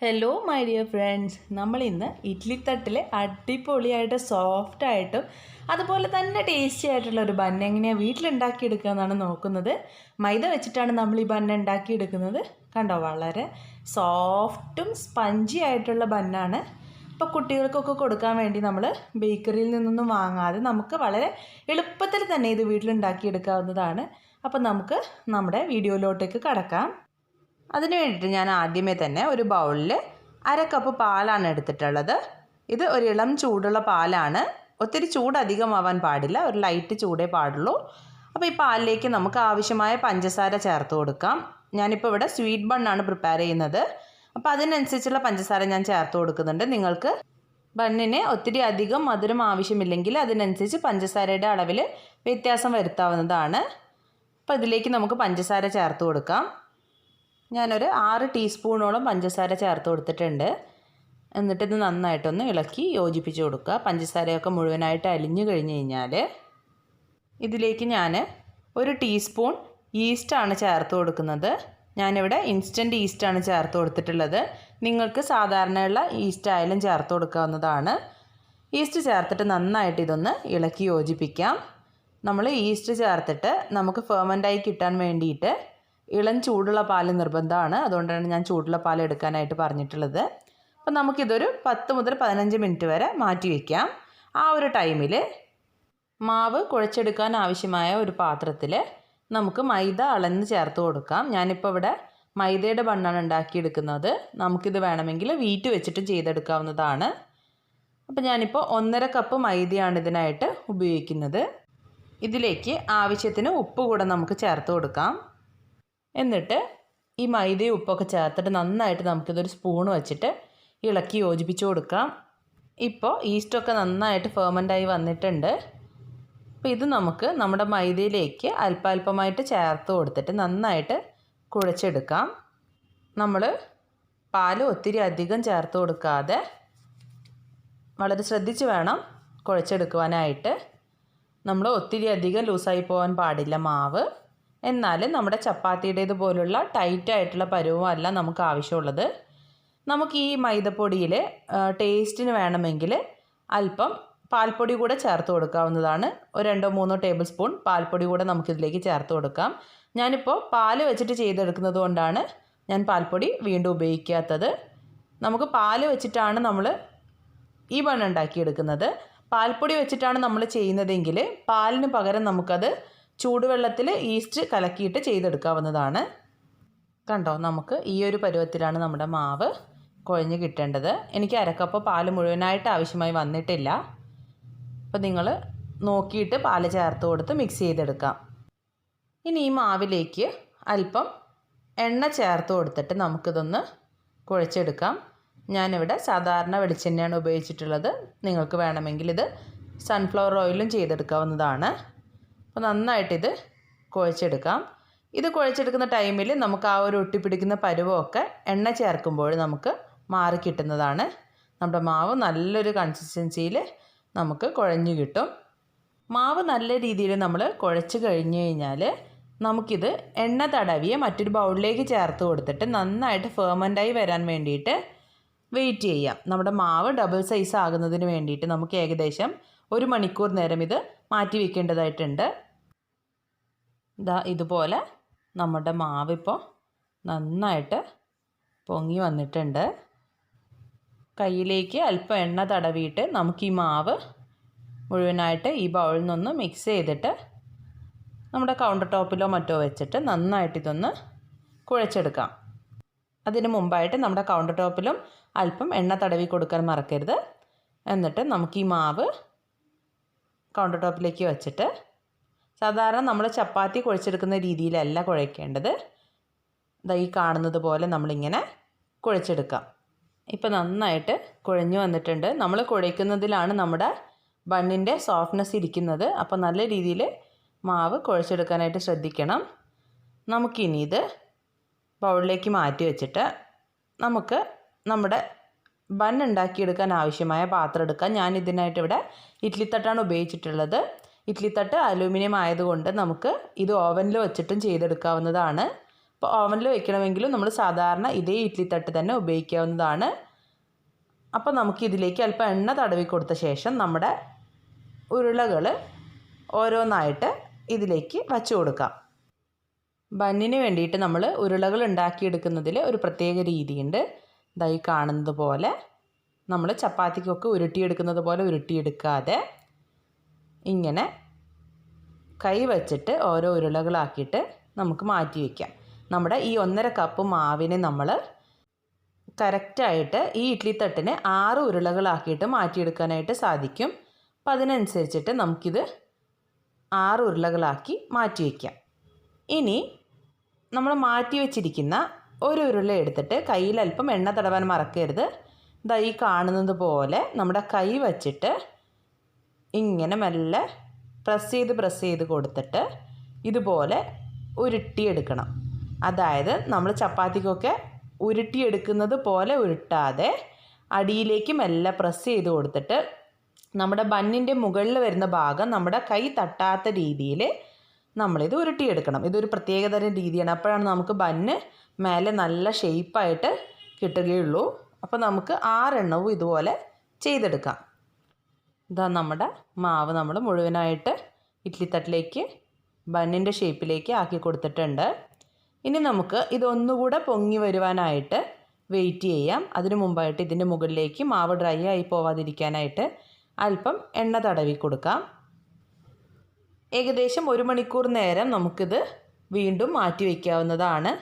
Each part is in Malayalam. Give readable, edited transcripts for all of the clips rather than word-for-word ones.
ഹലോ മൈ ഡിയർ ഫ്രണ്ട്സ്, നമ്മൾ ഇന്ന് ഇഡ്ലിത്തട്ടിൽ അടിപൊളിയായിട്ട് സോഫ്റ്റായിട്ടും അതുപോലെ തന്നെ ടേസ്റ്റി ആയിട്ടുള്ള ഒരു ബൺ എങ്ങനെയാണ് വീട്ടിലുണ്ടാക്കിയെടുക്കുക എന്നാണ് നോക്കുന്നത്. മൈദ വെച്ചിട്ടാണ് നമ്മൾ ഈ ബൺ ഉണ്ടാക്കിയെടുക്കുന്നത്. കണ്ടോ, വളരെ സോഫ്റ്റും സ്പഞ്ചി ആയിട്ടുള്ള ബണ്ണാണ്. ഇപ്പോൾ കുട്ടികൾക്കൊക്കെ കൊടുക്കാൻ വേണ്ടി നമ്മൾ ബേക്കറിയിൽ നിന്നൊന്നും വാങ്ങാതെ നമുക്ക് വളരെ എളുപ്പത്തിൽ തന്നെ ഇത് വീട്ടിലുണ്ടാക്കിയെടുക്കാവുന്നതാണ്. അപ്പോൾ നമുക്ക് നമ്മുടെ വീഡിയോയിലോട്ടേക്ക് കടക്കാം. അതിന് വേണ്ടിയിട്ട് ഞാൻ ആദ്യമേ തന്നെ ഒരു ബൗളിൽ 1/2 കപ്പ് പാലാണ് എടുത്തിട്ടുള്ളത്. ഇത് ഒരു ഇളം ചൂടുള്ള പാലാണ്. ഒത്തിരി ചൂട് അധികമാവാൻ പാടില്ല, ഒരു ലൈറ്റ് ചൂടേ പാടുള്ളൂ. അപ്പോൾ ഈ പാലിലേക്ക് നമുക്ക് ആവശ്യമായ പഞ്ചസാര ചേർത്ത് കൊടുക്കാം. ഞാനിപ്പോൾ ഇവിടെ സ്വീറ്റ് ബണ്ണാണ് പ്രിപ്പയർ ചെയ്യുന്നത്. അപ്പോൾ അതിനനുസരിച്ചുള്ള പഞ്ചസാര ഞാൻ ചേർത്ത് കൊടുക്കുന്നുണ്ട്. നിങ്ങൾക്ക് ബണ്ണിന് ഒത്തിരി അധികം മധുരം ആവശ്യമില്ലെങ്കിൽ അതിനനുസരിച്ച് പഞ്ചസാരയുടെ അളവിൽ വ്യത്യാസം വരുത്താവുന്നതാണ്. അപ്പോൾ ഇതിലേക്ക് നമുക്ക് പഞ്ചസാര ചേർത്ത് കൊടുക്കാം. ഞാനൊരു 6 ടീസ്പൂണോളം പഞ്ചസാര ചേർത്ത് കൊടുത്തിട്ടുണ്ട്. എന്നിട്ടിത് നന്നായിട്ടൊന്ന് ഇളക്കി യോജിപ്പിച്ച് കൊടുക്കുക. പഞ്ചസാരയൊക്കെ മുഴുവനായിട്ട് അലിഞ്ഞു കഴിഞ്ഞ് കഴിഞ്ഞാൽ ഇതിലേക്ക് ഞാൻ 1 ടീസ്പൂൺ ഈസ്റ്റാണ് ചേർത്ത് കൊടുക്കുന്നത്. ഞാനിവിടെ ഇൻസ്റ്റൻറ്റ് ഈസ്റ്റാണ് ചേർത്ത് കൊടുത്തിട്ടുള്ളത്. നിങ്ങൾക്ക് സാധാരണയുള്ള ഈസ്റ്റ് ആയാലും ചേർത്ത് കൊടുക്കാവുന്നതാണ്. ഈസ്റ്റ് ചേർത്തിട്ട് നന്നായിട്ട് ഇതൊന്ന് ഇളക്കി യോജിപ്പിക്കാം. നമ്മൾ ഈസ്റ്റ് ചേർത്തിട്ട് നമുക്ക് ഫെർമെൻ്റായി കിട്ടാൻ വേണ്ടിയിട്ട് ഇളം ചൂടുള്ള പാൽ നിർബന്ധമാണ്. അതുകൊണ്ടാണ് ഞാൻ ചൂടുള്ള പാൽ എടുക്കാനായിട്ട് പറഞ്ഞിട്ടുള്ളത്. അപ്പോൾ നമുക്കിതൊരു 10 മുതൽ 15 മിനിറ്റ് വരെ മാറ്റി വയ്ക്കാം. ആ ഒരു ടൈമിൽ മാവ് കുഴച്ചെടുക്കാൻ ആവശ്യമായ ഒരു പാത്രത്തിൽ നമുക്ക് മൈദ അളന്ന് ചേർത്ത് കൊടുക്കാം. ഞാനിപ്പോൾ ഇവിടെ മൈദയുടെ ബണ്ണാണ് ഉണ്ടാക്കിയെടുക്കുന്നത്. നമുക്കിത് വേണമെങ്കിൽ വീറ്റ് വെച്ചിട്ട് ചെയ്തെടുക്കാവുന്നതാണ്. അപ്പോൾ ഞാനിപ്പോൾ 1.5 കപ്പ് മൈദയാണ് ഇതിനായിട്ട് ഉപയോഗിക്കുന്നത്. ഇതിലേക്ക് ആവശ്യത്തിന് ഉപ്പ് കൂടെ നമുക്ക് ചേർത്ത് കൊടുക്കാം. എന്നിട്ട് ഈ മൈദയും ഉപ്പൊക്കെ ചേർത്തിട്ട് നന്നായിട്ട് നമുക്കിതൊരു സ്പൂൺ വെച്ചിട്ട് ഇളക്കി യോജിപ്പിച്ച് കൊടുക്കാം. ഇപ്പോൾ ഈസ്റ്റൊക്കെ നന്നായിട്ട് ഫെർമെൻ്റായി വന്നിട്ടുണ്ട്. അപ്പോൾ ഇത് നമുക്ക് നമ്മുടെ മൈദയിലേക്ക് അല്പാൽപമായിട്ട് ചേർത്ത് കൊടുത്തിട്ട് നന്നായിട്ട് കുഴച്ചെടുക്കാം. നമ്മൾ പാൽ ഒത്തിരി അധികം ചേർത്ത് കൊടുക്കാതെ വളരെ ശ്രദ്ധിച്ച് വേണം കുഴച്ചെടുക്കുവാനായിട്ട്. നമ്മൾ ഒത്തിരി അധികം ലൂസായി പോകാൻ പാടില്ല മാവ്. എന്നാൽ നമ്മുടെ ചപ്പാത്തിയുടേത് പോലുള്ള ടൈറ്റായിട്ടുള്ള പരുവമല്ല നമുക്ക് ആവശ്യമുള്ളത്. നമുക്ക് ഈ മൈദപ്പൊടിയിൽ ടേസ്റ്റിന് വേണമെങ്കിൽ അല്പം പാൽപ്പൊടി കൂടെ ചേർത്ത് കൊടുക്കാവുന്നതാണ്. ഒരു 2-3 ടേബിൾ സ്പൂൺ പാൽപ്പൊടി കൂടെ നമുക്കിതിലേക്ക് ചേർത്ത് കൊടുക്കാം. ഞാനിപ്പോൾ പാൽ വെച്ചിട്ട് ചെയ്തെടുക്കുന്നത് കൊണ്ടാണ് ഞാൻ പാൽപ്പൊടി വീണ്ടും ഉപയോഗിക്കാത്തത്. നമുക്ക് പാൽ വെച്ചിട്ടാണ് നമ്മൾ ഈ ബൺ ഉണ്ടാക്കിയെടുക്കുന്നത്. പാൽപ്പൊടി വെച്ചിട്ടാണ് നമ്മൾ ചെയ്യുന്നതെങ്കിൽ പാലിന് പകരം നമുക്കത് ചൂടുവെള്ളത്തിൽ ഈസ്റ്റ് കലക്കിയിട്ട് ചെയ്തെടുക്കാവുന്നതാണ്. കണ്ടോ, നമുക്ക് ഈ ഒരു പരുവത്തിലാണ് നമ്മുടെ മാവ് കുഴഞ്ഞ് കിട്ടേണ്ടത്. എനിക്ക് 1/2 കപ്പ് പാൽ മുഴുവനായിട്ട് ആവശ്യമായി വന്നിട്ടില്ല. അപ്പോൾ നിങ്ങൾ നോക്കിയിട്ട് പാൽ ചേർത്ത് കൊടുത്ത് മിക്സ് ചെയ്തെടുക്കാം. ഇനി ഈ മാവിലേക്ക് അല്പം എണ്ണ ചേർത്ത് കൊടുത്തിട്ട് നമുക്കിതൊന്ന് കുഴച്ചെടുക്കാം. ഞാനിവിടെ സാധാരണ വെളിച്ചെണ്ണയാണ് ഉപയോഗിച്ചിട്ടുള്ളത്. നിങ്ങൾക്ക് വേണമെങ്കിൽ ഇത് സൺഫ്ലവർ ഓയിലും ചെയ്തെടുക്കാവുന്നതാണ്. അപ്പോൾ നന്നായിട്ടിത് കുഴച്ചെടുക്കാം. ഇത് കുഴച്ചെടുക്കുന്ന ടൈമിൽ നമുക്ക് ആ ഒരു ഒട്ടിപ്പിടിക്കുന്ന പരുവമൊക്കെ എണ്ണ ചേർക്കുമ്പോൾ നമുക്ക് മാറി കിട്ടുന്നതാണ്. നമ്മുടെ മാവ് നല്ലൊരു കൺസിസ്റ്റൻസിയിൽ നമുക്ക് കുഴഞ്ഞു കിട്ടും. മാവ് നല്ല രീതിയിൽ നമ്മൾ കുഴച്ച് കഴിഞ്ഞ് കഴിഞ്ഞാൽ നമുക്കിത് എണ്ണ തടവിയ മറ്റൊരു ബൗളിലേക്ക് ചേർത്ത് കൊടുത്തിട്ട് നന്നായിട്ട് ഫെർമെൻ്റായി വരാൻ വേണ്ടിയിട്ട് വെയിറ്റ് ചെയ്യാം. നമ്മുടെ മാവ് ഡബിൾ സൈസ് ആകുന്നതിന് വേണ്ടിയിട്ട് നമുക്ക് ഏകദേശം 1 മണിക്കൂർ നേരം ഇത് മാറ്റി വയ്ക്കേണ്ടതായിട്ടുണ്ട്. ഇതുപോലെ നമ്മുടെ മാവിപ്പോൾ നന്നായിട്ട് പൊങ്ങി വന്നിട്ടുണ്ട്. കയ്യിലേക്ക് അല്പം എണ്ണ തടവിയിട്ട് നമുക്ക് ഈ മാവ് മുഴുവനായിട്ട് ഈ ബൗളിൽ നിന്നൊന്ന് മിക്സ് ചെയ്തിട്ട് നമ്മുടെ കൗണ്ടർ ടോപ്പിലോ മറ്റോ വെച്ചിട്ട് നന്നായിട്ട് ഇതൊന്ന് കുഴച്ചെടുക്കാം. അതിന് മുമ്പായിട്ട് നമ്മുടെ കൗണ്ടർ ടോപ്പിലും അല്പം എണ്ണ തടവി കൊടുക്കാൻ മറക്കരുത്. എന്നിട്ട് നമുക്ക് ഈ മാവ് കൗണ്ടർ ടോപ്പിലേക്ക് വെച്ചിട്ട് സാധാരണ നമ്മൾ ചപ്പാത്തി കുഴച്ചെടുക്കുന്ന രീതിയിലല്ല കുഴയ്ക്കേണ്ടത്. ഈ കാണുന്നത് പോലെ നമ്മളിങ്ങനെ കുഴച്ചെടുക്കാം. ഇപ്പോൾ നന്നായിട്ട് കുഴഞ്ഞു വന്നിട്ടുണ്ട്. നമ്മൾ കുഴയ്ക്കുന്നതിലാണ് നമ്മുടെ ബണ്ണിൻ്റെ സോഫ്റ്റ്നെസ് ഇരിക്കുന്നത്. അപ്പോൾ നല്ല രീതിയിൽ മാവ് കുഴച്ചെടുക്കാനായിട്ട് ശ്രദ്ധിക്കണം. നമുക്കിനി ഇത് ബൗളിലേക്ക് മാറ്റി വെച്ചിട്ട് നമുക്ക് നമ്മുടെ ബൺ ഉണ്ടാക്കിയെടുക്കാൻ ആവശ്യമായ പാത്രം എടുക്കാം. ഞാൻ ഇതിനായിട്ട് ഇവിടെ ഇഡ്ലിത്തട്ടാണ് ഉപയോഗിച്ചിട്ടുള്ളത്. ഇഡ്ലിത്തട്ട് അലൂമിനിയം ആയതുകൊണ്ട് നമുക്ക് ഇത് ഓവനിൽ വെച്ചിട്ടും ചെയ്തെടുക്കാവുന്നതാണ്. അപ്പോൾ ഓവനിൽ വെക്കണമെങ്കിലും നമ്മൾ സാധാരണ ഇതേ ഇഡ്ഡലി തട്ട് തന്നെ ഉപയോഗിക്കാവുന്നതാണ്. അപ്പോൾ നമുക്ക് ഇതിലേക്ക് അല്പം എണ്ണ തടവി കൊടുത്ത ശേഷം നമ്മുടെ ഉരുളകൾ ഓരോന്നായിട്ട് ഇതിലേക്ക് വച്ചു കൊടുക്കാം. ബന്നിന് വേണ്ടിയിട്ട് നമ്മൾ ഉരുളകൾ ഉണ്ടാക്കിയെടുക്കുന്നതിൽ ഒരു പ്രത്യേക രീതിയുണ്ട്. ഇതായി കാണുന്നത് പോലെ നമ്മൾ ചപ്പാത്തിക്കൊക്കെ ഉരുട്ടിയെടുക്കുന്നത് പോലെ ഉരുട്ടിയെടുക്കാതെ ഇങ്ങനെ കൈ വച്ചിട്ട് ഓരോ ഉരുളകളാക്കിയിട്ട് നമുക്ക് മാറ്റി വയ്ക്കാം. നമ്മുടെ ഈ 1.5 കപ്പ് മാവിനെ നമ്മൾ കറക്റ്റായിട്ട് ഈ ഇഡ്ഡലി തട്ടിനെ 6 ഉരുളകളാക്കിയിട്ട് മാറ്റിയെടുക്കാനായിട്ട് സാധിക്കും. അപ്പോൾ അതിനനുസരിച്ചിട്ട് നമുക്കിത് 6 ഉരുളകളാക്കി മാറ്റി വയ്ക്കാം. ഇനി നമ്മൾ മാറ്റി വെച്ചിരിക്കുന്ന ഒരു ഉരുള എടുത്തിട്ട് കയ്യിൽ അല്പം എണ്ണ തടവാൻ മറക്കരുത്. ഇതാ ഈ കാണുന്നത് പോലെ നമ്മുടെ കൈ വച്ചിട്ട് ഇങ്ങനെ മെല്ലെ പ്രസ് ചെയ്ത് കൊടുത്തിട്ട് ഇതുപോലെ ഉരുട്ടിയെടുക്കണം. അതായത് നമ്മൾ ചപ്പാത്തിക്കൊക്കെ ഉരുട്ടിയെടുക്കുന്നത് പോലെ ഉരുട്ടാതെ അടിയിലേക്ക് മെല്ലെ പ്രസ് ചെയ്ത് കൊടുത്തിട്ട് നമ്മുടെ ബന്നിൻ്റെ മുകളിൽ വരുന്ന ഭാഗം നമ്മുടെ കൈ തട്ടാത്ത രീതിയിൽ നമ്മളിത് ഉരുട്ടിയെടുക്കണം. ഇതൊരു പ്രത്യേകതരം രീതിയാണ്. അപ്പോഴാണ് നമുക്ക് ബന്ന് മേലെ നല്ല ഷേപ്പായിട്ട് കിട്ടുകയുള്ളൂ. അപ്പോൾ നമുക്ക് 6 എണ്ണവും ഇതുപോലെ ചെയ്തെടുക്കാം. ഇതാ നമ്മുടെ മാവ് നമ്മൾ മുഴുവനായിട്ട് ഇഡ്ഡലി തട്ടിലേക്ക് ബന്നിൻ്റെ ഷേപ്പിലേക്ക് ആക്കി കൊടുത്തിട്ടുണ്ട്. ഇനി നമുക്ക് ഇതൊന്നുകൂടെ പൊങ്ങി വരുവാനായിട്ട് വെയിറ്റ് ചെയ്യാം. അതിനു മുമ്പായിട്ട് ഇതിൻ്റെ മുകളിലേക്ക് മാവ് ഡ്രൈ ആയി പോവാതിരിക്കാനായിട്ട് അല്പം എണ്ണ തടവി കൊടുക്കാം. ഏകദേശം 1 മണിക്കൂർ നേരം നമുക്കിത് വീണ്ടും മാറ്റി വയ്ക്കാവുന്നതാണ്.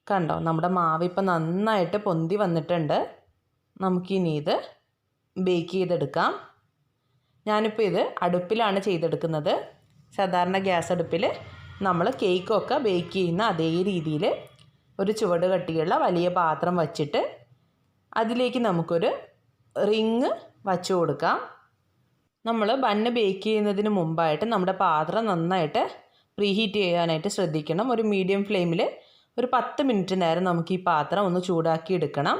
കണ്ടോ, നമ്മുടെ മാവ് ഇപ്പം നന്നായിട്ട് പൊന്തി വന്നിട്ടുണ്ട്. നമുക്കിനി ഇത് ബേക്ക് ചെയ്തെടുക്കാം. ഞാനിപ്പോൾ ഇത് അടുപ്പിലാണ് ചെയ്തെടുക്കുന്നത്. സാധാരണ ഗ്യാസ് അടുപ്പിൽ നമ്മൾ കേക്കൊക്കെ ബേക്ക് ചെയ്യുന്ന അതേ രീതിയിൽ ഒരു ചുവട് കട്ടിയുള്ള വലിയ പാത്രം വച്ചിട്ട് അതിലേക്ക് നമുക്കൊരു റിങ് വച്ചു കൊടുക്കാം. നമ്മൾ ബണ്ണ് ബേക്ക് ചെയ്യുന്നതിന് മുമ്പായിട്ട് നമ്മുടെ പാത്രം നന്നായിട്ട് പ്രീഹീറ്റ് ചെയ്യാനായിട്ട് ശ്രദ്ധിക്കണം. ഒരു മീഡിയം ഫ്ലെയിമിൽ ഒരു 10 മിനിറ്റ് നേരം നമുക്ക് ഈ പാത്രം ഒന്ന് ചൂടാക്കി എടുക്കണം.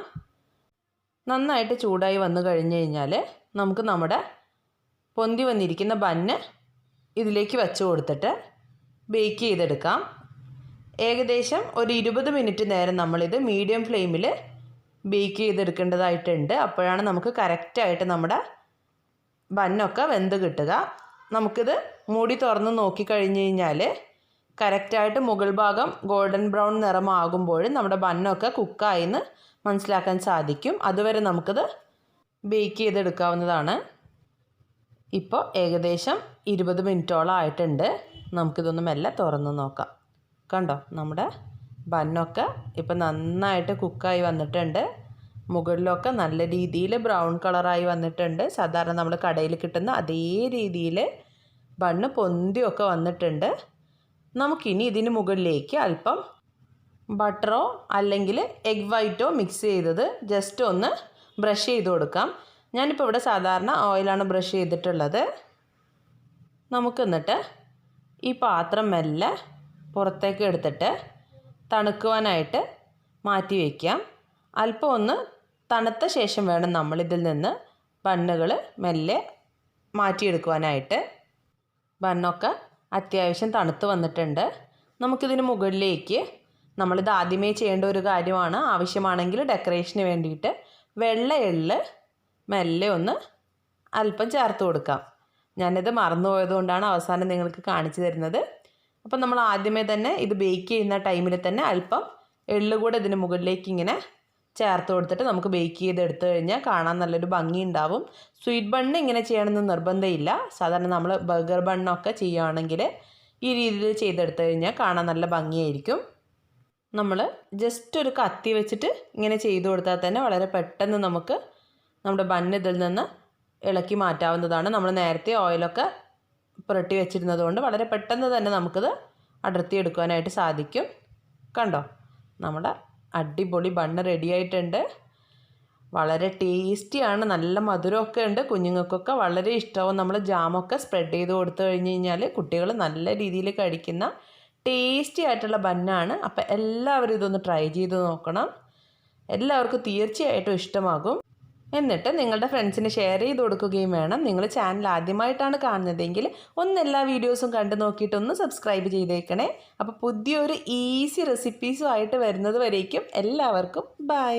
നന്നായിട്ട് ചൂടായി വന്നു കഴിഞ്ഞ് കഴിഞ്ഞാൽ നമുക്ക് നമ്മുടെ പൊന്തി വന്നിരിക്കുന്ന ബണ്ണ് ഇതിലേക്ക് വെച്ച് കൊടുത്തിട്ട് ബേക്ക് ചെയ്തെടുക്കാം. ഏകദേശം ഒരു 20 മിനിറ്റ് നേരം നമ്മളിത് മീഡിയം ഫ്ലെയിമിൽ ബേക്ക് ചെയ്തെടുക്കേണ്ടതായിട്ടുണ്ട്. അപ്പോഴാണ് നമുക്ക് കറക്റ്റായിട്ട് നമ്മുടെ ബന്നൊക്കെ വെന്ത് കിട്ടുക. നമുക്കിത് മൂടി തുറന്ന് നോക്കിക്കഴിഞ്ഞ് കഴിഞ്ഞാൽ കറക്റ്റായിട്ട് മുകൾ ഭാഗം ഗോൾഡൻ ബ്രൗൺ നിറമാകുമ്പോൾ നമ്മുടെ ബന്നൊക്കെ കുക്കായിന്ന് മനസ്സിലാക്കാൻ സാധിക്കും. അതുവരെ നമുക്കിത് ബേക്ക് ചെയ്തെടുക്കാവുന്നതാണ്. ഇപ്പോൾ ഏകദേശം 20 മിനിറ്റോളം ആയിട്ടുണ്ട്. നമുക്കിതൊന്ന് മെല്ലെ തുറന്ന് നോക്കാം. കണ്ടോ, നമ്മുടെ ബന്നൊക്കെ ഇപ്പം നന്നായിട്ട് കുക്കായി വന്നിട്ടുണ്ട്. മുകളിലൊക്കെ നല്ല രീതിയിൽ ബ്രൗൺ കളറായി വന്നിട്ടുണ്ട്. സാധാരണ നമ്മൾ കടയിൽ കിട്ടുന്ന അതേ രീതിയിൽ ബണ്ണ് പൊന്തിയൊക്കെ വന്നിട്ടുണ്ട്. നമുക്കിനി ഇതിന് മുകളിലേക്ക് അല്പം ബട്ടറോ അല്ലെങ്കിൽ എഗ് വൈറ്റോ മിക്സ് ചെയ്തത് ജസ്റ്റ് ഒന്ന് ബ്രഷ് ചെയ്ത് കൊടുക്കാം. ഞാനിപ്പോൾ ഇവിടെ സാധാരണ ഓയിലാണ് ബ്രഷ് ചെയ്തിട്ടുള്ളത്. നമുക്ക് എന്നിട്ട് ഈ പാത്രം മെല്ലെ പുറത്തേക്ക് എടുത്തിട്ട് തണുക്കുവാനായിട്ട് മാറ്റി വയ്ക്കാം. അല്പം ഒന്ന് തണുത്ത ശേഷം വേണം നമ്മളിതിൽ നിന്ന് ബണ്ണുകൾ മെല്ലെ മാറ്റിയെടുക്കുവാനായിട്ട്. ബണ്ണൊക്കെ അത്യാവശ്യം തണുത്ത് വന്നിട്ടുണ്ട്. നമുക്കിതിന് മുകളിലേക്ക് നമ്മളിത് ആദ്യമേ ചെയ്യേണ്ട ഒരു കാര്യമാണ്. ആവശ്യമാണെങ്കിൽ ഡെക്കറേഷന് വേണ്ടിയിട്ട് വെള്ള എള്ള് മെല്ലെ ഒന്ന് അല്പം ചേർത്ത് കൊടുക്കാം. ഞാനിത് മറന്നുപോയതുകൊണ്ടാണ് അവസാനം നിങ്ങൾക്ക് കാണിച്ചു തരുന്നത്. അപ്പം നമ്മൾ ആദ്യമേ തന്നെ ഇത് ബേക്ക് ചെയ്യുന്ന ടൈമിൽ തന്നെ അല്പം എള്ള് കൂടെ ഇതിന് മുകളിലേക്ക് ഇങ്ങനെ ചേർത്ത് കൊടുത്തിട്ട് നമുക്ക് ബേക്ക് ചെയ്തെടുത്തു കഴിഞ്ഞാൽ കാണാൻ നല്ലൊരു ഭംഗി ഉണ്ടാവും. സ്വീറ്റ് ബണ്ണ് ഇങ്ങനെ ചെയ്യണമെന്ന് നിർബന്ധമില്ല. സാധാരണ നമ്മൾ ബർഗർ ബണ്ണൊക്കെ ചെയ്യുകയാണെങ്കിൽ ഈ രീതിയിൽ ചെയ്തെടുത്തു കഴിഞ്ഞാൽ കാണാൻ നല്ല ഭംഗിയായിരിക്കും. നമ്മൾ ജസ്റ്റ് ഒരു കത്തി വെച്ചിട്ട് ഇങ്ങനെ ചെയ്തു കൊടുത്താൽ തന്നെ വളരെ പെട്ടെന്ന് നമുക്ക് നമ്മുടെ ബണ്ണ് ഇതിൽ നിന്ന് ഇളക്കി മാറ്റാവുന്നതാണ്. നമ്മൾ നേരത്തെ ഓയിലൊക്കെ പുരട്ടി വെച്ചിരുന്നത് കൊണ്ട് വളരെ പെട്ടെന്ന് തന്നെ നമുക്കിത് അടർത്തിയെടുക്കാനായിട്ട് സാധിക്കും. കണ്ടോ, നമ്മുടെ അടിപൊളി ബണ്ണ് റെഡി ആയിട്ടുണ്ട്. വളരെ ടേസ്റ്റിയാണ്, നല്ല മധുരമൊക്കെ ഉണ്ട്. കുഞ്ഞുങ്ങൾക്കൊക്കെ വളരെ ഇഷ്ടമാവും. നമ്മൾ ജാമൊക്കെ സ്പ്രെഡ് ചെയ്ത് കൊടുത്തു കഴിഞ്ഞ് കഴിഞ്ഞാൽ കുട്ടികൾ നല്ല രീതിയിൽ കഴിക്കുന്ന ടേസ്റ്റി ആയിട്ടുള്ള ബന്നാണ്. അപ്പോൾ എല്ലാവരും ഇതൊന്ന് ട്രൈ ചെയ്ത് നോക്കണം. എല്ലാവർക്കും തീർച്ചയായിട്ടും ഇഷ്ടമാകും. എന്നിട്ട് നിങ്ങളുടെ ഫ്രണ്ട്സിന് ഷെയർ ചെയ്ത് കൊടുക്കുകയും വേണം. നിങ്ങൾ ചാനൽ ആദ്യമായിട്ടാണ് കാണുന്നതെങ്കിൽ എല്ലാ വീഡിയോസും കണ്ടു നോക്കിയിട്ടൊന്ന് സബ്സ്ക്രൈബ് ചെയ്തേക്കണേ. അപ്പോൾ പുതിയൊരു ഈസി റെസിപ്പീസുമായിട്ട് വരുന്നത് വരേക്കും എല്ലാവർക്കും ബൈ.